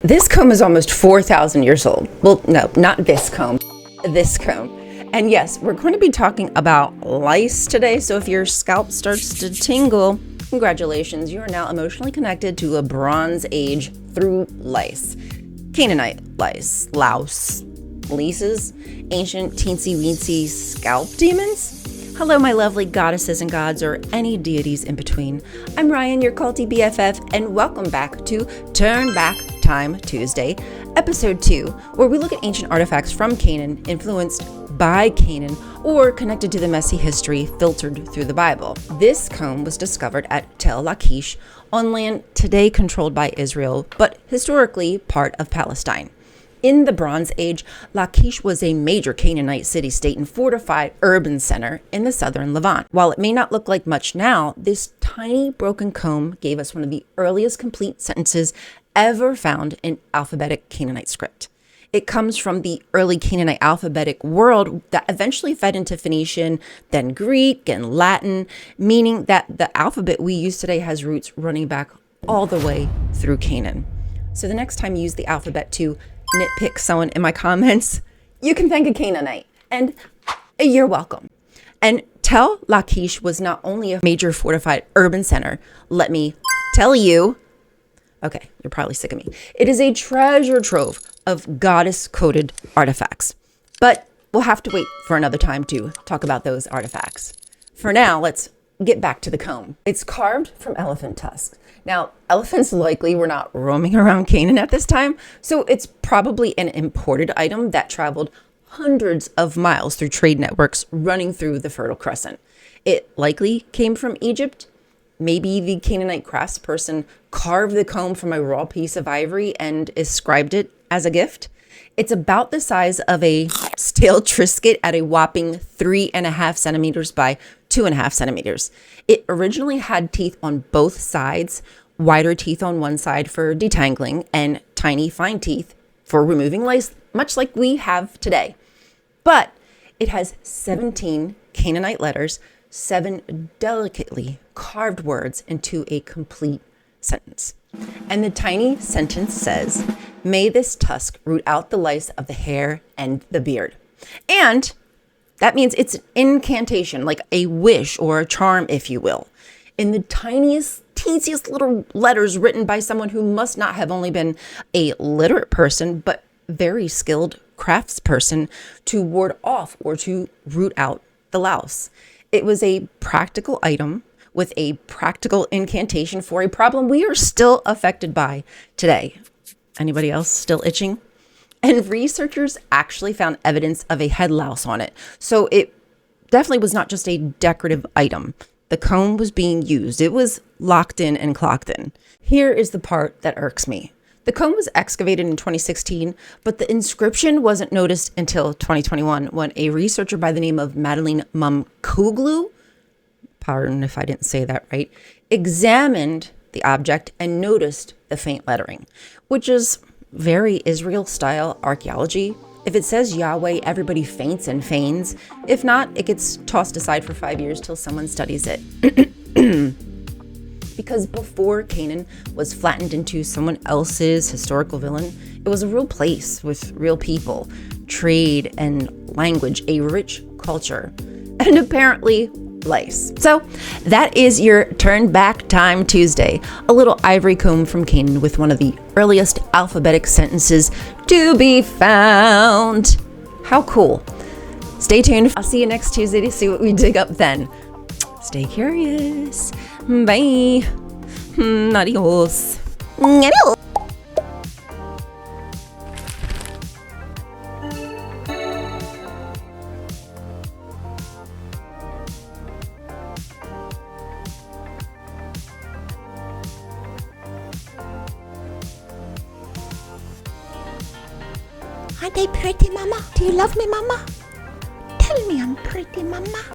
This comb is almost 4,000 years old. Well, no, not this comb, this comb. And yes, we're going to be talking about lice today. So if your scalp starts to tingle, congratulations, you are now emotionally connected to a Bronze Age through lice. Canaanite lice, louse, lices, ancient teensy-weensy scalp demons. Hello, my lovely goddesses and gods, or any deities in between. I'm Ryan, your culty BFF, and welcome back to Turn Back Time Tuesday, episode 2, where we look at ancient artifacts from Canaan, influenced by Canaan, or connected to the messy history filtered through the Bible. This comb was discovered at Tel Lachish, on land today controlled by Israel, but historically part of Palestine. In the Bronze Age, Lachish was a major Canaanite city-state and fortified urban center in the southern Levant. While it may not look like much now, this tiny broken comb gave us one of the earliest complete sentences ever found in Alphabetic Canaanite script. It comes from the early Canaanite alphabetic world that eventually fed into Phoenician, then Greek and Latin, meaning that the alphabet we use today has roots running back all the way through Canaan. So the next time you use the alphabet to nitpick someone in my comments, you can thank a Canaanite, and you're welcome. And Tel Lachish was not only a major fortified urban center, let me tell you, okay, you're probably sick of me, it is a treasure trove of goddess-coded artifacts. But we'll have to wait for another time to talk about those artifacts. For now, let's get back to the comb. It's carved from elephant tusks. Now, elephants likely were not roaming around Canaan at this time, so it's probably an imported item that traveled hundreds of miles through trade networks running through the Fertile Crescent. It likely came from Egypt. Maybe the Canaanite craftsperson carved the comb from a raw piece of ivory and inscribed it as a gift. It's about the size of a stale Triscuit at a whopping 3.5 centimeters by 2.5 centimeters. It originally had teeth on both sides, wider teeth on one side for detangling and tiny fine teeth for removing lice, much like we have today. But it has 17 Canaanite letters, 7 delicately carved words into a complete sentence. And the tiny sentence says, "May this tusk root out the lice of the hair and the beard." And that means it's an incantation, like a wish or a charm, if you will, in the tiniest, teeniest little letters written by someone who must not have only been a literate person, but very skilled craftsperson to ward off or to root out the louse. It was a practical item with a practical incantation for a problem we are still affected by today. Anybody else still itching? And researchers actually found evidence of a head louse on it. So it definitely was not just a decorative item. The comb was being used. It was locked in and clocked in. Here is the part that irks me. The comb was excavated in 2016, but the inscription wasn't noticed until 2021 when a researcher by the name of Madeline Mumkoglu, pardon if I didn't say that right, examined the object and noticed the faint lettering, which is very Israel-style archaeology. If it says Yahweh, everybody faints and feigns. If not, it gets tossed aside for 5 years till someone studies it. Because before Canaan was flattened into someone else's historical villain, it was a real place with real people, trade and language, a rich culture, and apparently lice. So that is your Turn Back Time Tuesday, a little ivory comb from Canaan with one of the earliest alphabetic sentences to be found. How cool. Stay tuned. I'll see you next Tuesday to see what we dig up then. Stay curious. Bye. Adios. Adios. Aren't I pretty, Mama? Do you love me, Mama? Tell me I'm pretty, Mama.